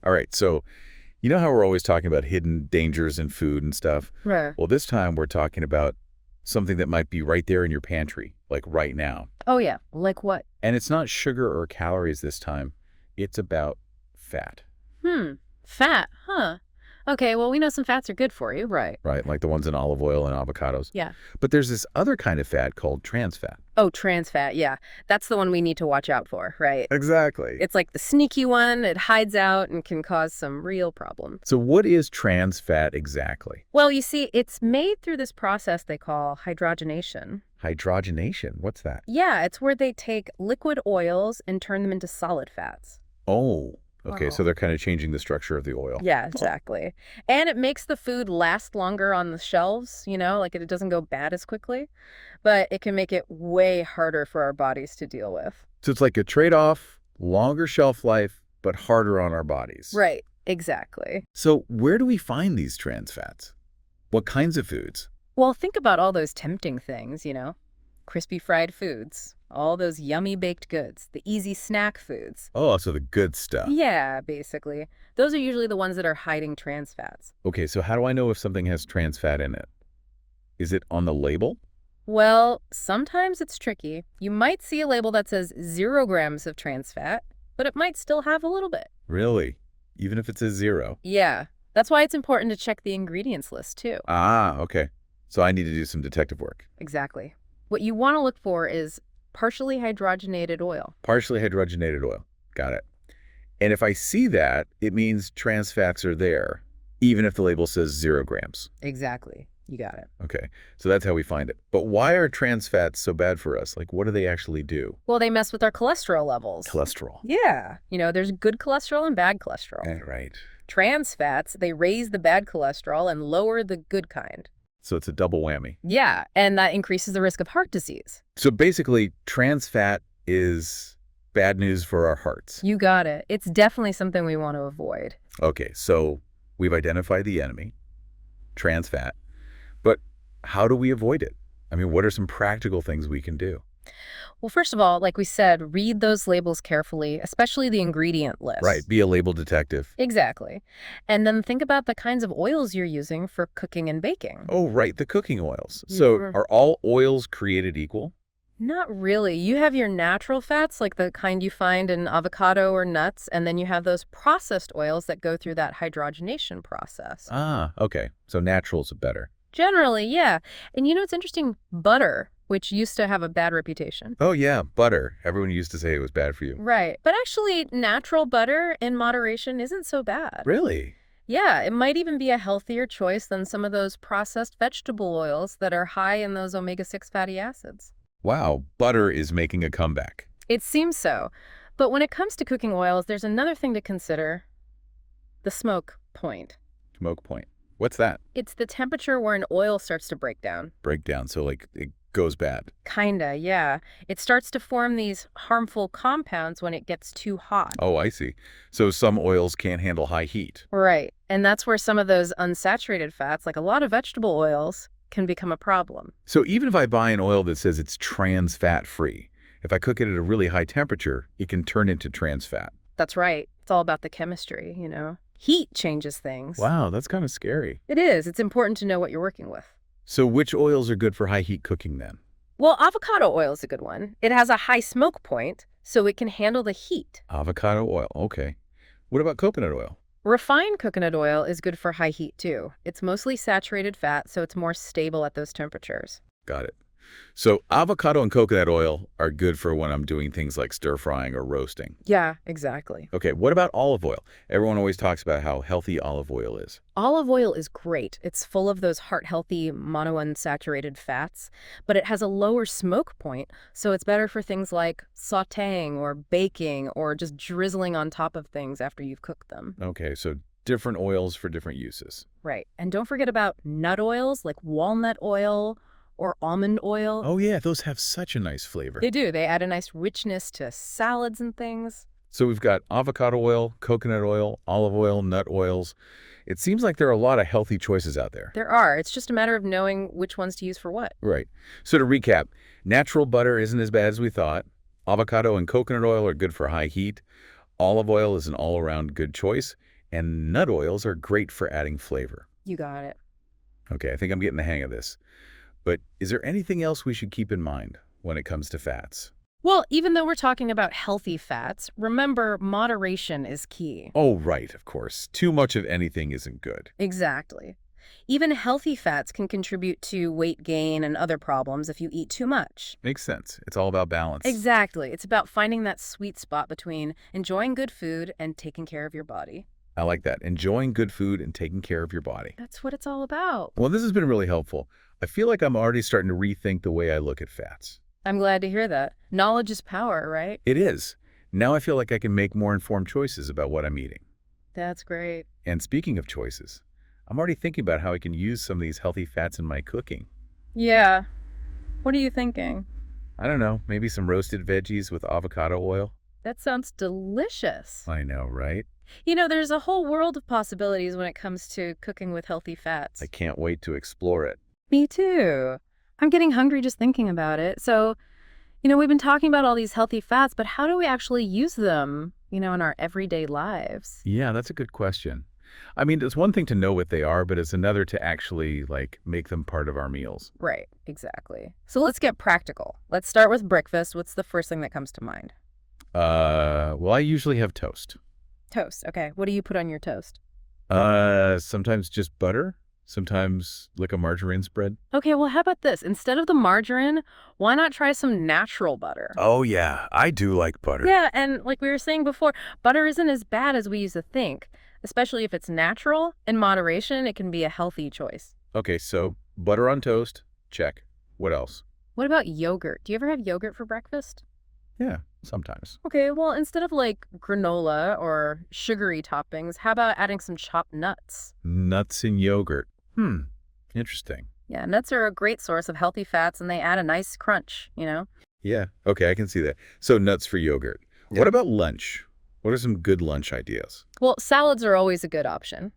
All right, so you know how we're always talking about hidden dangers in food and stuff? Right. Well, this time we're talking about something that might be right there in your pantry, like right now. Oh, yeah. Like what? And it's not sugar or calories this time. It's about fat, Hmm. Fat, huh? Okay, well, we know some fats are good for you, right? right? Like the ones in olive oil and avocados. Yeah. But there's this other kind of fat called trans fat. Oh, trans fat, yeah. That's the one we need to watch out for, right? Exactly. It's like the sneaky one. It hides out and can cause some real problems. So what is trans fat exactly? Well, you see, it's made through this process they call hydrogenation. Hydrogenation. What's that? Yeah, it's where they take liquid oils and turn them into solid fats. Oh, okay. So Oh. they're kind of changing the structure of the oil. Yeah, exactly. And it makes the food last longer on the shelves, like it doesn't go bad as quickly, but it can make it way harder for our bodies to deal with. So it's like a trade-off, longer shelf life, but harder on our bodies. Right, exactly. So where do we find these trans fats? What kinds of foods? Well, think about all those tempting things, crispy fried foods, all those yummy baked goods, the easy snack foods. Oh, so the good stuff. Yeah, basically. Those are usually the ones that are hiding trans fats. Okay, so how do I know if something has trans fat in it? Is it on the label? Well, sometimes it's tricky. You might see a label that says 0 grams of trans fat, but it might still have a little bit. Really? Even if it says 0? Yeah, that's why it's important to check the ingredients list, too. Ah, okay. So I need to do some detective work. Exactly. What you want to look for is partially hydrogenated oil. Partially hydrogenated oil. Got it. And if I see that, it means trans fats are there, even if the label says 0 grams. Exactly. You got it. Okay, so that's how we find it. But why are trans fats so bad for us? Like, what do they actually do? Well, they mess with our cholesterol levels. Cholesterol. Yeah. There's good cholesterol and bad cholesterol. Right. Trans fats, they raise the bad cholesterol and lower the good kind. So it's a double whammy. Yeah, and that increases the risk of heart disease. So basically, trans fat is bad news for our hearts. You got it. It's definitely something we want to avoid. Okay, so we've identified the enemy, trans fat. But how do we avoid it? I mean, what are some practical things we can do? Well, first of all, like we said, read those labels carefully, especially the ingredient list. Right, be a label detective. Exactly. And then think about the kinds of oils you're using for cooking and baking. Oh, right, the cooking oils. So Mhm. are all oils created equal? Not really. You have your natural fats, like the kind you find in avocado or nuts, and then you have those processed oils that go through that hydrogenation process. Ah, okay. So naturals are better. Generally, yeah. And it's interesting, butter, which used to have a bad reputation. Oh, yeah, butter. Everyone used to say it was bad for you. Right. But actually, natural butter in moderation isn't so bad. Really? Yeah, it might even be a healthier choice than some of those processed vegetable oils that are high in those omega-6 fatty acids. Wow, butter is making a comeback. It seems so. But when it comes to cooking oils, there's another thing to consider: the smoke point. Smoke point. What's that? It's the temperature where an oil starts to break down. Breakdown, so like it goes bad. Kinda, yeah. It starts to form these harmful compounds when it gets too hot. Oh, I see. So some oils can't handle high heat. Right. And that's where some of those unsaturated fats, like a lot of vegetable oils, can become a problem. So even if I buy an oil that says it's trans fat free, if I cook it at a really high temperature, it can turn into trans fat. That's right. It's all about the chemistry. Heat changes things. Wow, that's kind of scary. It is. It's important to know what you're working with. So which oils are good for high heat cooking then? Well, avocado oil is a good one. It has a high smoke point, so it can handle the heat. Avocado oil, okay. What about coconut oil? Refined coconut oil is good for high heat, too. It's mostly saturated fat, so it's more stable at those temperatures. Got it. So avocado and coconut oil are good for when I'm doing things like stir frying or roasting. Yeah, exactly. Okay, what about olive oil? Everyone always talks about how healthy olive oil is. Olive oil is great. It's full of those heart-healthy monounsaturated fats, but it has a lower smoke point, so it's better for things like sautéing or baking or just drizzling on top of things after you've cooked them. Okay, so different oils for different uses. Right. And don't forget about nut oils like walnut oil or almond oil. Oh yeah, those have such a nice flavor. They do. They add a nice richness to salads and things. So we've got avocado oil, coconut oil, olive oil, nut oils. It seems like there are a lot of healthy choices out there. There are. It's just a matter of knowing which ones to use for what. Right. So to recap, natural butter isn't as bad as we thought. Avocado and coconut oil are good for high heat. Olive oil is an all-around good choice. And nut oils are great for adding flavor. You got it. Okay, I think I'm getting the hang of this. But is there anything else we should keep in mind when it comes to fats? Well, even though we're talking about healthy fats, remember moderation is key. Oh, right, of course. Too much of anything isn't good. Exactly. Even healthy fats can contribute to weight gain and other problems if you eat too much. Makes sense. It's all about balance. Exactly. It's about finding that sweet spot between enjoying good food and taking care of your body. I like that. Enjoying good food and taking care of your body. That's what it's all about. Well, this has been really helpful. I feel like I'm already starting to rethink the way I look at fats. I'm glad to hear that. Knowledge is power, right? It is. Now I feel like I can make more informed choices about what I'm eating. That's great. And speaking of choices, I'm already thinking about how I can use some of these healthy fats in my cooking. Yeah. What are you thinking? I don't know, maybe some roasted veggies with avocado oil? That sounds delicious. I know, right? You know, there's a whole world of possibilities when it comes to cooking with healthy fats. I can't wait to explore it. Me too. I'm getting hungry just thinking about it. So, we've been talking about all these healthy fats, but how do we actually use them, in our everyday lives? Yeah, that's a good question. I mean, it's one thing to know what they are, but it's another to actually, make them part of our meals. Right, exactly. So let's get practical. Let's start with breakfast. What's the first thing that comes to mind? Well, I usually have toast. Toast. Okay. What do you put on your toast? Sometimes just butter, sometimes like a margarine spread. Okay, well, how about this? Instead of the margarine, why not try some natural butter? Oh, yeah, I do like butter. Yeah, and like we were saying before, butter isn't as bad as we used to think, especially if it's natural. In moderation, it can be a healthy choice. Okay, so butter on toast, check. What else? What about yogurt? Do you ever have yogurt for breakfast? Yeah, sometimes. Okay, well, instead of like granola or sugary toppings, how about adding some chopped nuts? Nuts in yogurt. Interesting. Yeah, nuts are a great source of healthy fats and they add a nice crunch. Yeah, okay, I can see that. So nuts for yogurt. Yeah. What about lunch? What are some good lunch ideas? Well, salads are always a good option,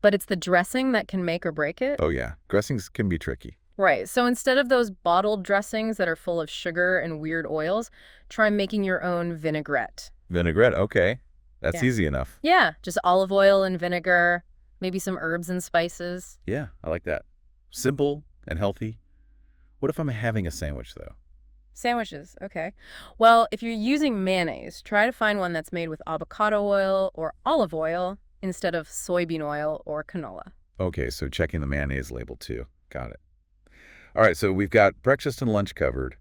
but it's the dressing that can make or break it. Oh, yeah, dressings can be tricky. Right, so instead of those bottled dressings that are full of sugar and weird oils, try making your own vinaigrette. Vinaigrette, okay. That's Yeah. easy enough. Yeah, just olive oil and vinegar, maybe some herbs and spices. Yeah, I like that. Simple and healthy. What if I'm having a sandwich, though? Sandwiches, okay. Well, if you're using mayonnaise, try to find one that's made with avocado oil or olive oil instead of soybean oil or canola. Okay, so checking the mayonnaise label, too. Got it. All right, so we've got breakfast and lunch covered.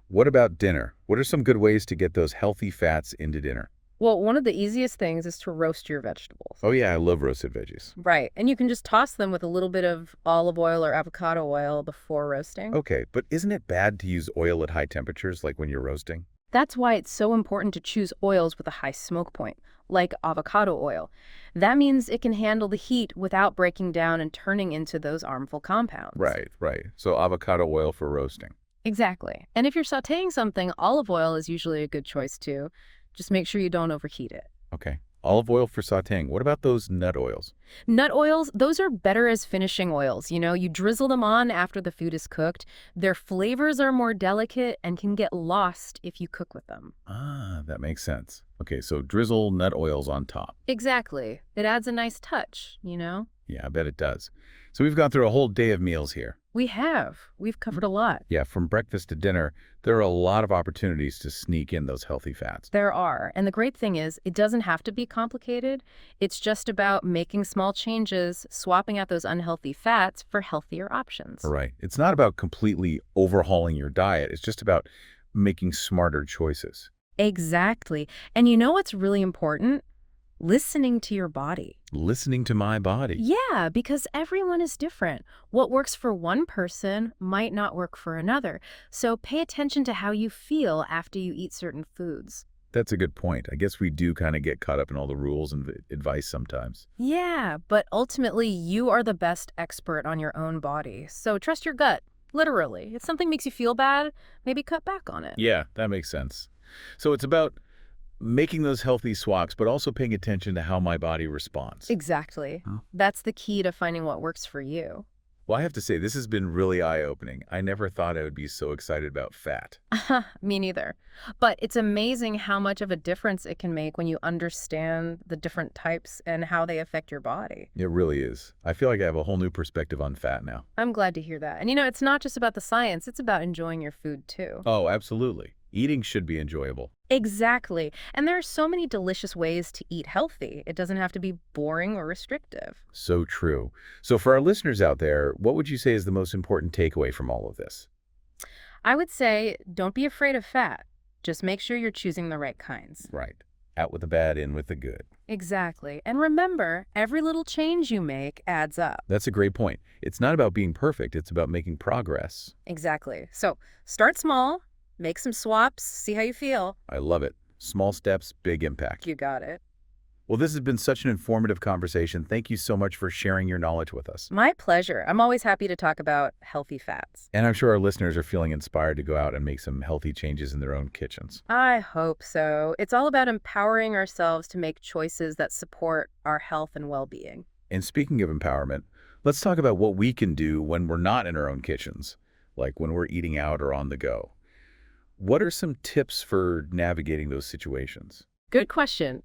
What about dinner? What are some good ways to get those healthy fats into dinner? Well, one of the easiest things is to roast your vegetables. Oh, yeah, I love roasted veggies. Right, and you can just toss them with a little bit of olive oil or avocado oil before roasting. Okay, but isn't it bad to use oil at high temperatures like when you're roasting? That's why it's so important to choose oils with a high smoke point, like avocado oil. That means it can handle the heat without breaking down and turning into those harmful compounds. Right. So avocado oil for roasting. Exactly. And if you're sautéing something, olive oil is usually a good choice too. Just make sure you don't overheat it. Okay. Olive oil for sautéing. What about those nut oils? Nut oils, those are better as finishing oils. You drizzle them on after the food is cooked. Their flavors are more delicate and can get lost if you cook with them. Ah, that makes sense. Okay, so drizzle nut oils on top. Exactly. It adds a nice touch. Yeah, I bet it does. So we've gone through a whole day of meals here. We have. We've covered a lot. Yeah, from breakfast to dinner, there are a lot of opportunities to sneak in those healthy fats. There are. And the great thing is, it doesn't have to be complicated. It's just about making small changes, swapping out those unhealthy fats for healthier options. Right. It's not about completely overhauling your diet. It's just about making smarter choices. Exactly. And you know what's really important? Listening to your body. Listening to my body. Yeah, because everyone is different. What works for one person might not work for another. So pay attention to how you feel after you eat certain foods. That's a good point. I guess we do kind of get caught up in all the rules and advice sometimes. Yeah, but ultimately you are the best expert on your own body. So trust your gut, literally. If something makes you feel bad, maybe cut back on it. Yeah, that makes sense. So it's about making those healthy swaps, but also paying attention to how my body responds. Exactly. Huh? That's the key to finding what works for you. Well, I have to say, this has been really eye-opening. I never thought I would be so excited about fat. Me neither. But it's amazing how much of a difference it can make when you understand the different types and how they affect your body. It really is. I feel like I have a whole new perspective on fat now. I'm glad to hear that. And it's not just about the science, it's about enjoying your food too. Oh, absolutely. Eating should be enjoyable. Exactly. And there are so many delicious ways to eat healthy. It doesn't have to be boring or restrictive. So true. So for our listeners out there, what would you say is the most important takeaway from all of this? I would say don't be afraid of fat. Just make sure you're choosing the right kinds. Right. Out with the bad, in with the good. Exactly. And remember, every little change you make adds up. That's a great point. It's not about being perfect. It's about making progress. Exactly. So start small, make some swaps, see how you feel. I love it. Small steps, big impact. You got it. Well, this has been such an informative conversation. Thank you so much for sharing your knowledge with us. My pleasure. I'm always happy to talk about healthy fats. And I'm sure our listeners are feeling inspired to go out and make some healthy changes in their own kitchens. I hope so. It's all about empowering ourselves to make choices that support our health and well-being. And speaking of empowerment, let's talk about what we can do when we're not in our own kitchens, like when we're eating out or on the go. What are some tips for navigating those situations? Good question.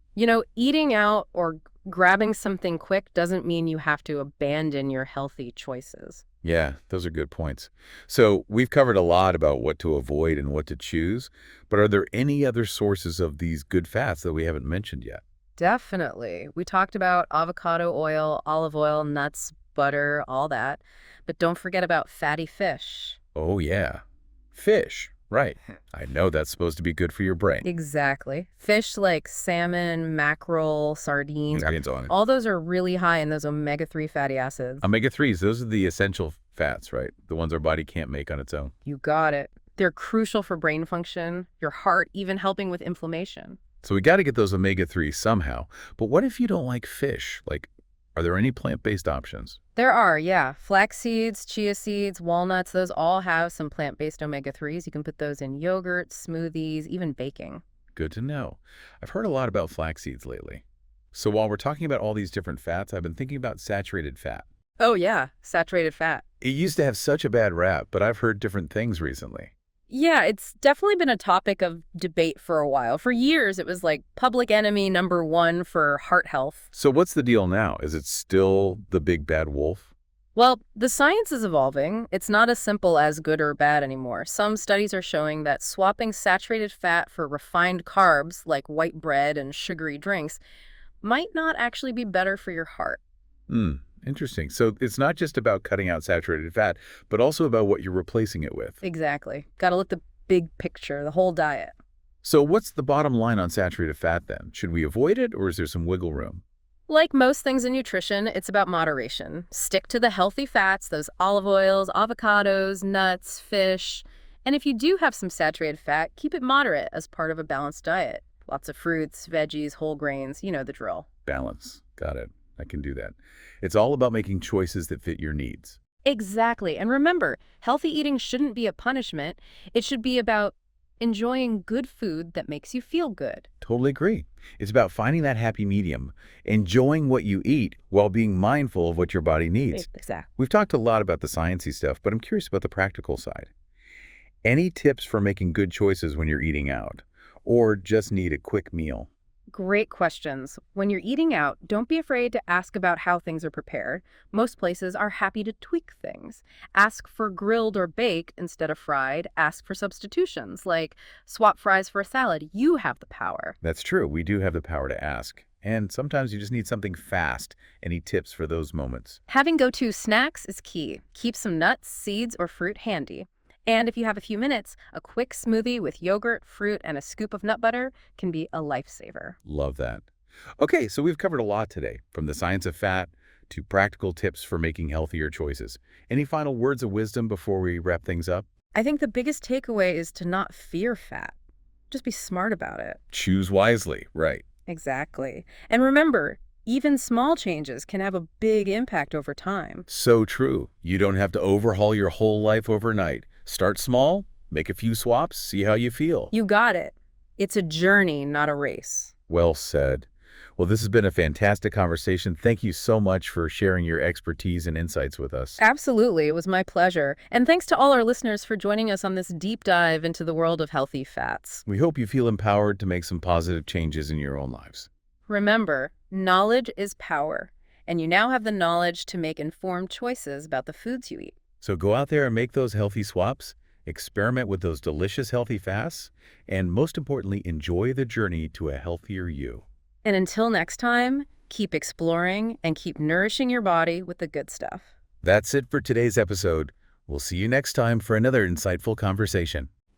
Eating out or grabbing something quick doesn't mean you have to abandon your healthy choices. Yeah, those are good points. So we've covered a lot about what to avoid and what to choose, but are there any other sources of these good fats that we haven't mentioned yet? Definitely. We talked about avocado oil, olive oil, nuts, butter, all that. But don't forget about fatty fish. Oh, yeah. Fish. Right. I know that's supposed to be good for your brain. Exactly. Fish like salmon, mackerel, sardines, Sardines on it. all those are really high in those omega-3 fatty acids. Omega-3s, those are the essential fats, right? The ones our body can't make on its own. You got it. They're crucial for brain function, your heart, even helping with inflammation. So we got to get those omega-3s somehow. But what if you don't like fish? Are there any plant-based options? There are, yeah. Flax seeds, chia seeds, walnuts, those all have some plant-based omega-3s. You can put those in yogurt, smoothies, even baking. Good to know. I've heard a lot about flax seeds lately. So while we're talking about all these different fats, I've been thinking about saturated fat. Oh, yeah, saturated fat. It used to have such a bad rap, but I've heard different things recently. Yeah, it's definitely been a topic of debate for a while. For years, it was like public enemy #1 for heart health. So what's the deal now? Is it still the big bad wolf? Well, the science is evolving. It's not as simple as good or bad anymore. Some studies are showing that swapping saturated fat for refined carbs, like white bread and sugary drinks, might not actually be better for your heart. Interesting. So it's not just about cutting out saturated fat, but also about what you're replacing it with. Exactly. Got to look the big picture, the whole diet. So what's the bottom line on saturated fat then? Should we avoid it, or is there some wiggle room? Like most things in nutrition, it's about moderation. Stick to the healthy fats, those olive oils, avocados, nuts, fish. And if you do have some saturated fat, keep it moderate as part of a balanced diet. Lots of fruits, veggies, whole grains, you know the drill. Balance. Got it. I can do that. It's all about making choices that fit your needs. Exactly. And remember, healthy eating shouldn't be a punishment. It should be about enjoying good food that makes you feel good. Totally agree. It's about finding that happy medium, enjoying what you eat while being mindful of what your body needs. Exactly. We've talked a lot about the sciencey stuff, but I'm curious about the practical side. Any tips for making good choices when you're eating out, or just need a quick meal? Great questions. When you're eating out, don't be afraid to ask about how things are prepared. Most places are happy to tweak things. Ask for grilled or baked instead of fried. Ask for substitutions, like swap fries for a salad. You have the power. That's true. We do have the power to ask. And sometimes you just need something fast. Any tips for those moments? Having go-to snacks is key. Keep some nuts, seeds, or fruit handy. And if you have a few minutes, a quick smoothie with yogurt, fruit, and a scoop of nut butter can be a lifesaver. Love that. Okay, so we've covered a lot today, from the science of fat to practical tips for making healthier choices. Any final words of wisdom before we wrap things up? I think the biggest takeaway is to not fear fat. Just be smart about it. Choose wisely, right? Exactly. And remember, even small changes can have a big impact over time. So true. You don't have to overhaul your whole life overnight. Start small, make a few swaps, see how you feel. You got it. It's a journey, not a race. Well said. Well, this has been a fantastic conversation. Thank you so much for sharing your expertise and insights with us. Absolutely. It was my pleasure. And thanks to all our listeners for joining us on this deep dive into the world of healthy fats. We hope you feel empowered to make some positive changes in your own lives. Remember, knowledge is power, and you now have the knowledge to make informed choices about the foods you eat. So go out there and make those healthy swaps, experiment with those delicious healthy fasts, and most importantly, enjoy the journey to a healthier you. And until next time, keep exploring and keep nourishing your body with the good stuff. That's it for today's episode. We'll see you next time for another insightful conversation.